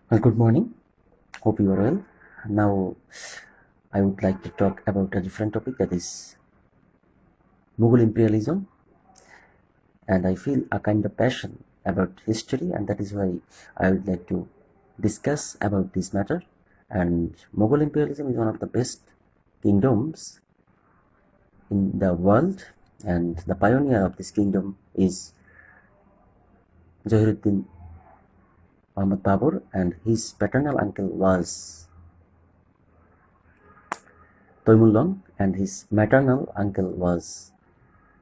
Well, good morning. Hope you are well. Now, I would like to talk about a different topic, that is Mughal imperialism, and I feel a kind of passion about history, and that is why I would like to discuss about this matter. And Mughal imperialism is one of the best kingdoms in the world, and the pioneer of this kingdom is Jahiruddin Muhammad Babur, and his paternal uncle was Toimulong, and his maternal uncle was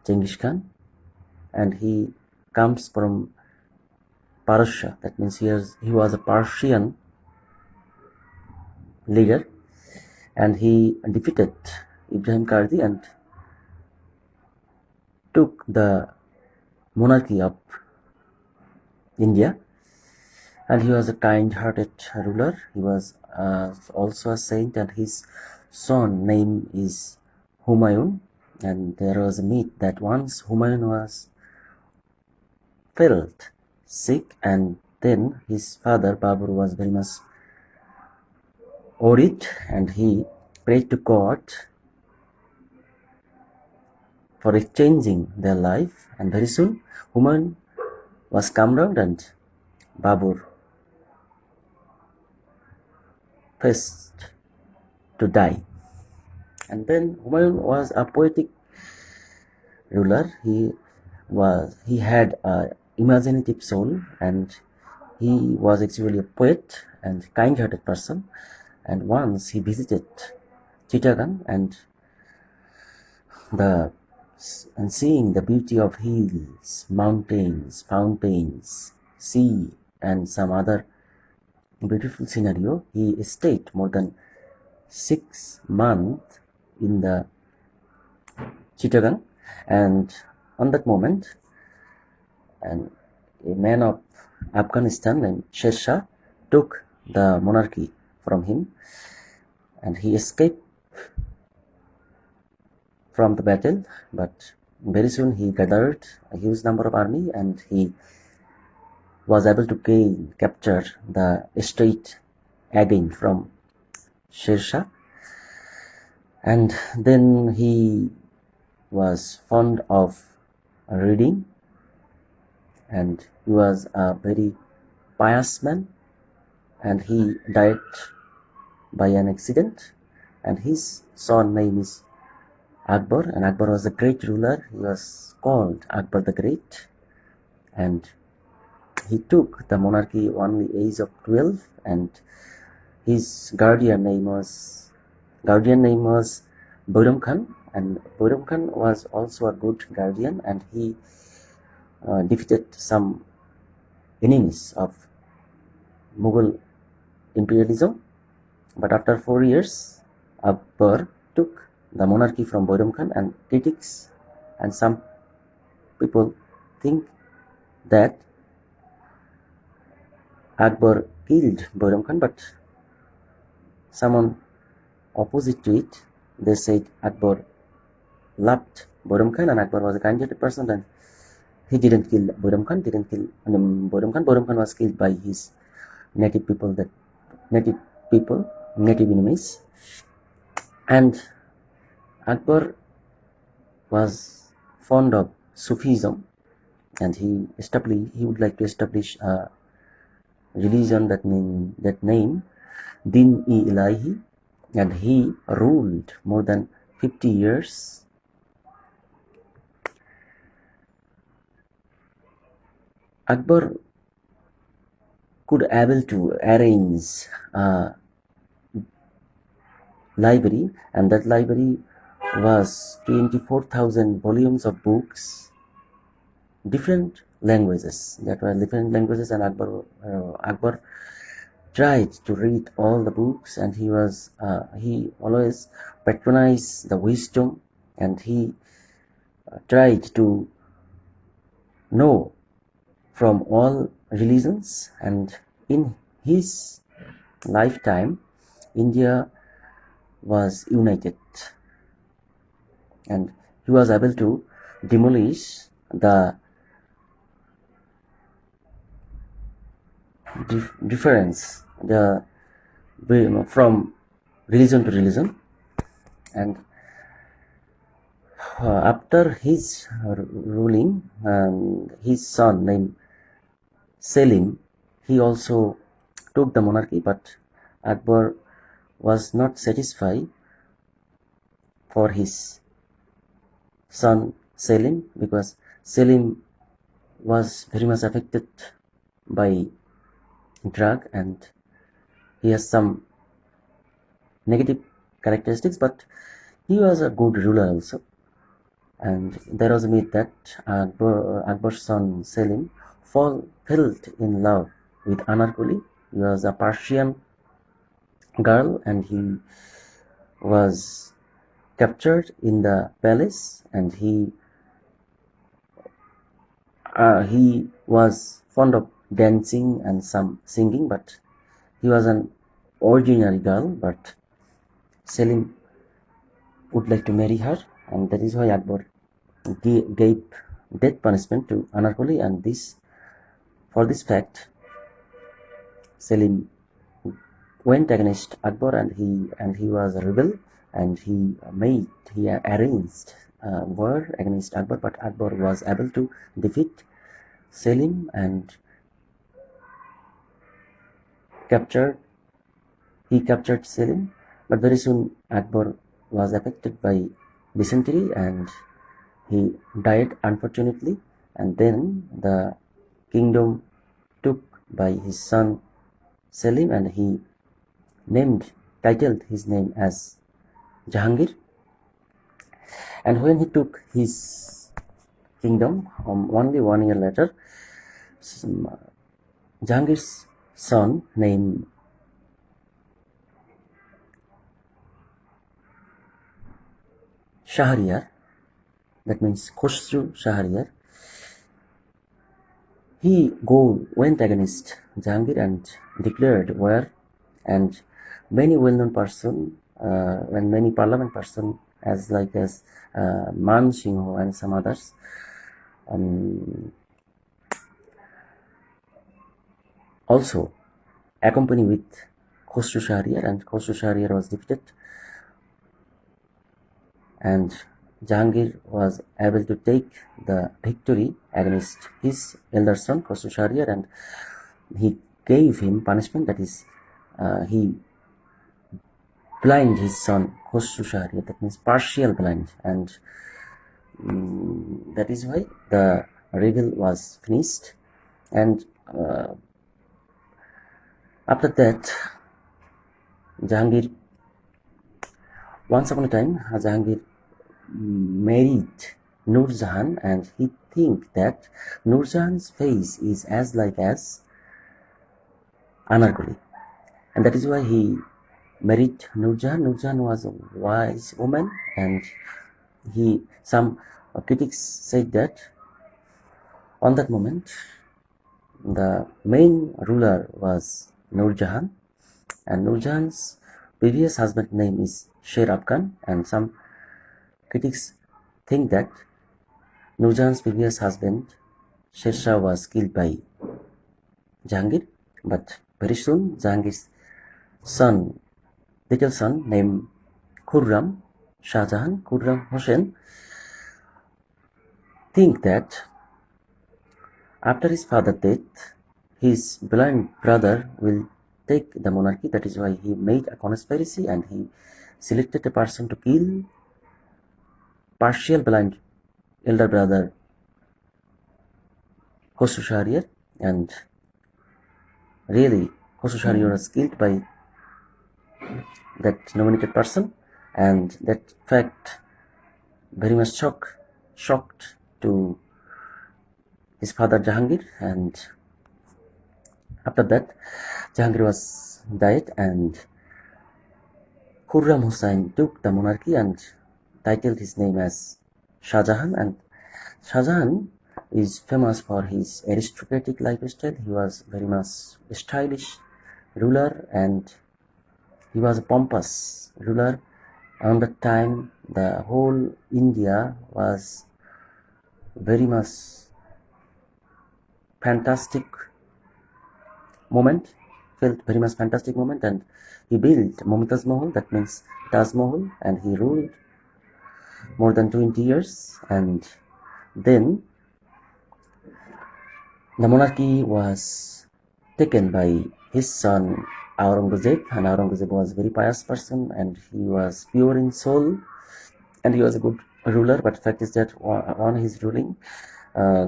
Genghis Khan, and he comes from Parusha. That means he was a Persian leader, and he defeated Ibrahim Kardi and took the monarchy of India. And he was a kind-hearted ruler. He was also a saint, and his son name is Humayun. And there was a myth that once Humayun was felt sick, and then his father Babur was very much worried, and he prayed to God for exchanging their life, and very soon Humayun was calmed down and Babur faced to die. And then Humayun was a poetic ruler. He had a imaginative soul, and he was actually a poet and kind-hearted person. And once he visited Chittagong, and seeing the beauty of hills, mountains, fountains, sea, and some other beautiful scenario, he stayed more than 6 months in the Chittagong. And on that moment, and a man of Afghanistan named Sher Shah took the monarchy from him, and he escaped from the battle, but very soon he gathered a huge number of army, and he was able to capture the state again from Sher Shah. And then he was fond of reading, and he was a very pious man, and he died by an accident, and his son name is Akbar, and Akbar was a great ruler. He was called Akbar the Great, and he took the monarchy only age of 12, and his guardian name was Bairam Khan, and Bairam Khan was also a good guardian, and he defeated some enemies of Mughal imperialism. But after 4 years, Akbar took the monarchy from Bairam Khan, and critics and some people think that Akbar killed Bairam Khan, but someone opposite to it, they said Akbar loved Bairam Khan, and Akbar was a kind-hearted person, and he didn't kill Bairam Khan. Bairam Khan was killed by his native enemies. And Akbar was fond of Sufism, and he would like to establish a religion that name Din-e-Ilahi, and he ruled more than 50 years. Akbar could able to arrange a library, and that library was 24,000 volumes of books, different languages. And Akbar tried to read all the books, and he always patronized the wisdom, and he tried to know from all religions. And in his lifetime, India was united, and he was able to demolish the difference from religion to religion. And after his ruling, his son named Selim, he also took the monarchy, but Akbar was not satisfied for his son Selim, because Selim was very much affected by drug and he has some negative characteristics, but he was a good ruler also. And there was a myth that Akbar's son Selim fell in love with Anarkuli. He was a Persian girl and he was captured in the palace, and he was fond of dancing and some singing, but he was an ordinary girl, but Selim would like to marry her, and that is why Akbar gave death punishment to Anarkuli, and for this fact Selim went against Akbar, and he was a rebel, and he arranged war against Akbar, but Akbar was able to defeat Selim and captured Selim. But very soon Akbar was affected by dysentery and he died unfortunately, and then the kingdom took by his son Selim, and he titled his name as Jahangir. And when he took his kingdom, only 1 year later, Jahangir's son named Shahriyar, that means Khosrow Shahriyar, he went against Jahangir and declared war, and many well-known person and many parliament person as Man Singh and some others also accompany with Khosrow Shahriyar, and Khosrow Shahriyar was defeated, and Jahangir was able to take the victory against his elder son Khosrow Shahriyar, and he gave him punishment, that is he blind his son Khosrow Shahriyar, that means partial blind, and that is why the revolt was finished. And after that, Jahangir, once upon a time, Jahangir married Nur Jahan, and he think that Nur Jahan's face is as like as Anarkuli, and that is why he married Nur Jahan. Nur Jahan was a wise woman, and some critics said that on that moment the main ruler was Nur Jahan, and Nur Jahan's previous husband's name is Sher Afghan, and some critics think that Nur Jahan's previous husband Sher Shah was killed by Jahangir, but very soon Jahangir's little son named Khurram Shah Jahan, Khurram Hossein, think that after his father's death, his blind brother will take the monarchy. That is why he made a conspiracy and he selected a person to kill partial blind elder brother Khosrow Shahriyar, and really Khosrow Shahriyar was killed by that nominated person, and that fact very much shocked to his father Jahangir, and after that Jahangir was died, and Khurram Hossain took the monarchy and titled his name as Shah Jahan. And Shah Jahan is famous for his aristocratic lifestyle. He was very much stylish ruler, and he was a pompous ruler. Around that time, the whole India was very much fantastic moment, felt very much fantastic moment, and he built Mumtaz Mahal, that means Taj Mahal, and he ruled more than 20 years. And then the monarchy was taken by his son Aurangzeb, and Aurangzeb was a very pious person, and he was pure in soul, and he was a good ruler. But fact is that on his ruling, uh,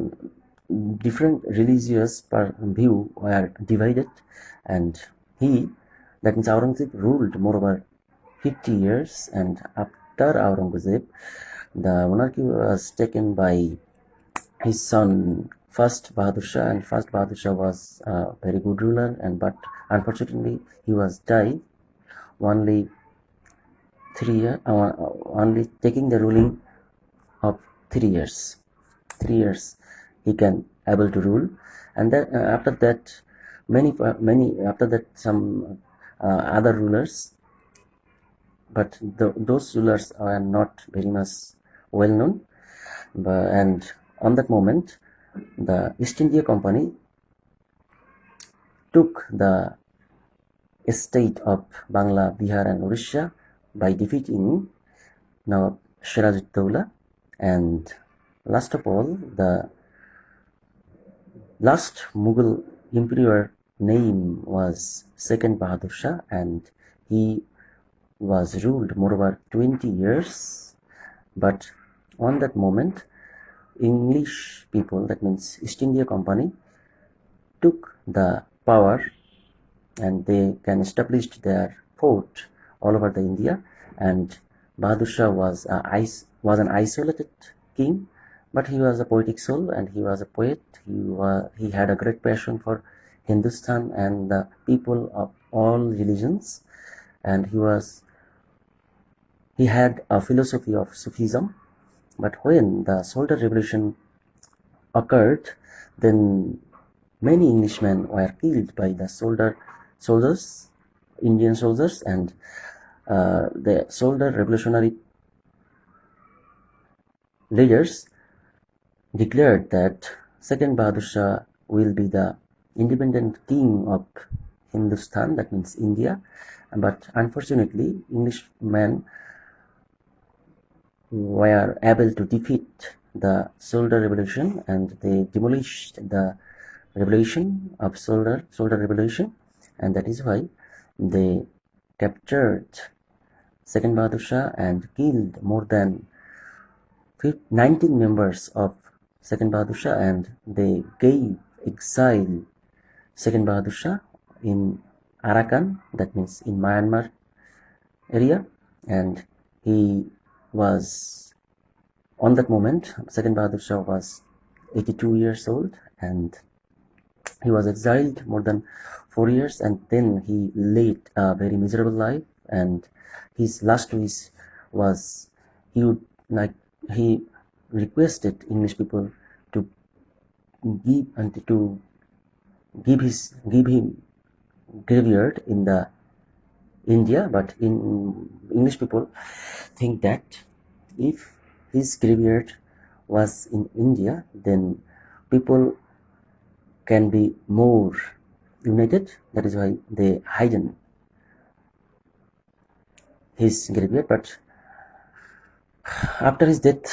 different religious view were divided, and he, that means Aurangzeb, ruled moreover 50 years, and after Aurangzeb, the monarchy was taken by his son first Bahadur Shah, and first Bahadur Shah was a very good ruler, and but unfortunately he was died only 3 years, only taking the ruling of 3 years. 3 years he can able to rule, and then after that many after that some other rulers, but those rulers are not very much well known. And on that moment, the East India Company took the state of Bangla, Bihar, and Orissa by defeating Nawab Siraj-ud-Dowla. And last of all, the last Mughal emperor name was second Bahadur Shah, and he was ruled moreover 20 years. But on that moment, English people, that means East India Company, took the power, and they can establish their fort all over the India. And Bahadur Shah was an isolated king, but he was a poetic soul, and he was a poet. He had a great passion for Hindustan and the people of all religions, and he had a philosophy of Sufism. But when the soldier revolution occurred, then many Englishmen were killed by the soldiers, Indian soldiers, and the soldier revolutionary leaders declared that second Bahadur Shah will be the independent king of Hindustan, that means India. But unfortunately, Englishmen were able to defeat the soldier revolution, and they demolished the revolution of soldier revolution, and that is why they captured second Bahadur Shah and killed more than 19 members of second Bahadur Shah, and they gave exile second Bahadur Shah in Arakan, that means in Myanmar area. And he was, on that moment, second Bahadur Shah was 82 years old, and he was exiled more than 4 years, and then he led a very miserable life. And his last wish was he requested English people to give him graveyard in the India. But in English people think that if his graveyard was in India, then people can be more united. That is why they hidden his graveyard. But after his death,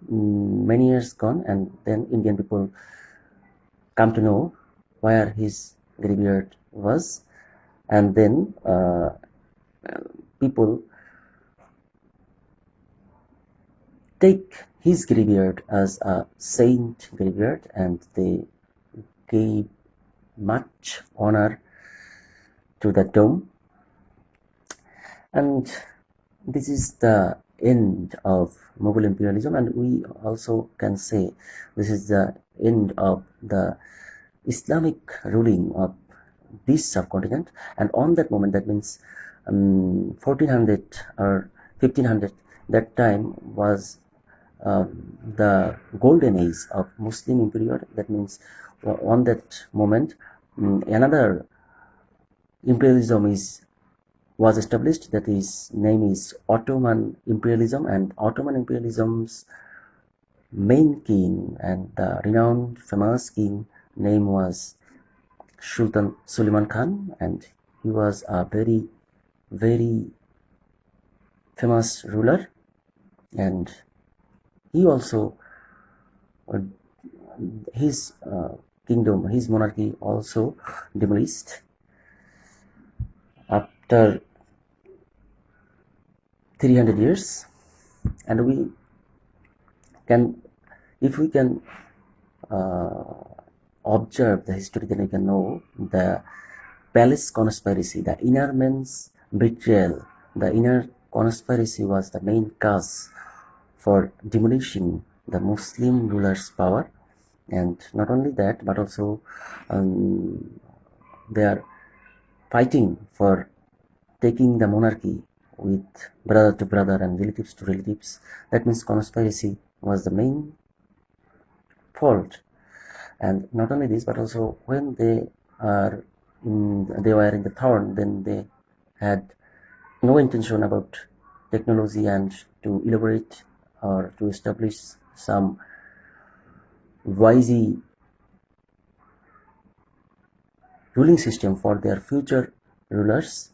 many years gone, and then Indian people come to know where his graveyard was, and then people take his graveyard as a saint graveyard, and they gave much honor to the dome. And this is the end of Mughal imperialism, and we also can say this is the end of the Islamic ruling of this subcontinent. And on that moment, that means 1400 or 1500, that time was the golden age of Muslim empire. That means on that moment, another imperialism was established, that his name is Ottoman imperialism. And Ottoman imperialism's main king and the renowned famous king name was Sultan Suleiman Khan, and he was a very, very famous ruler, and he also his kingdom, his monarchy also demolished after 300 years. And we can, if we can observe the history, then we can know the palace conspiracy, the inner man's betrayal, the inner conspiracy was the main cause for demolishing the Muslim ruler's power. And not only that, but also they are fighting for taking the monarchy with brother to brother and relatives to relatives. That means conspiracy was the main fault. And not only this, but also when they were in the throne, then they had no intention about technology and to elaborate or to establish some wise ruling system for their future rulers.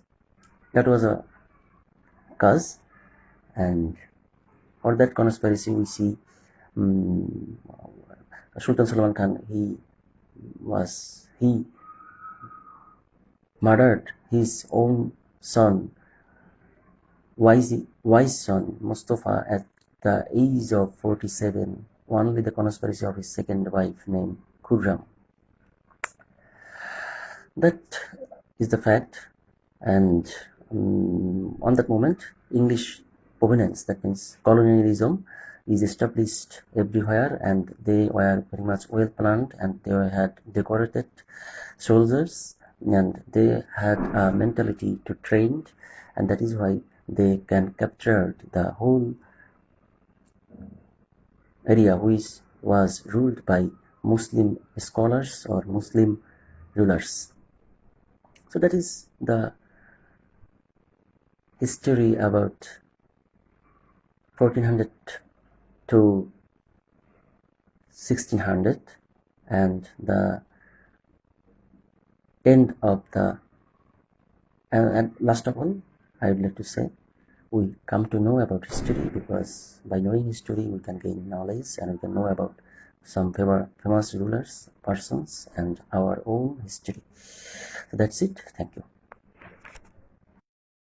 That was a cause, and for that conspiracy we see Sultan Suleiman Khan, he murdered his own son, wise son Mustafa, at the age of 47, only the conspiracy of his second wife named Khurram. That is the fact. And on that moment, English provenance, that means colonialism, is established everywhere, and they were very much well planned, and they had decorated soldiers, and they had a mentality to train, and that is why they can capture the whole area which was ruled by Muslim scholars or Muslim rulers. So that is the history about 1400 to 1600, and the end of the, and last of all, I would like to say, we come to know about history because by knowing history we can gain knowledge, and we can know about some famous rulers, persons, and our own history. So that's it. Thank you.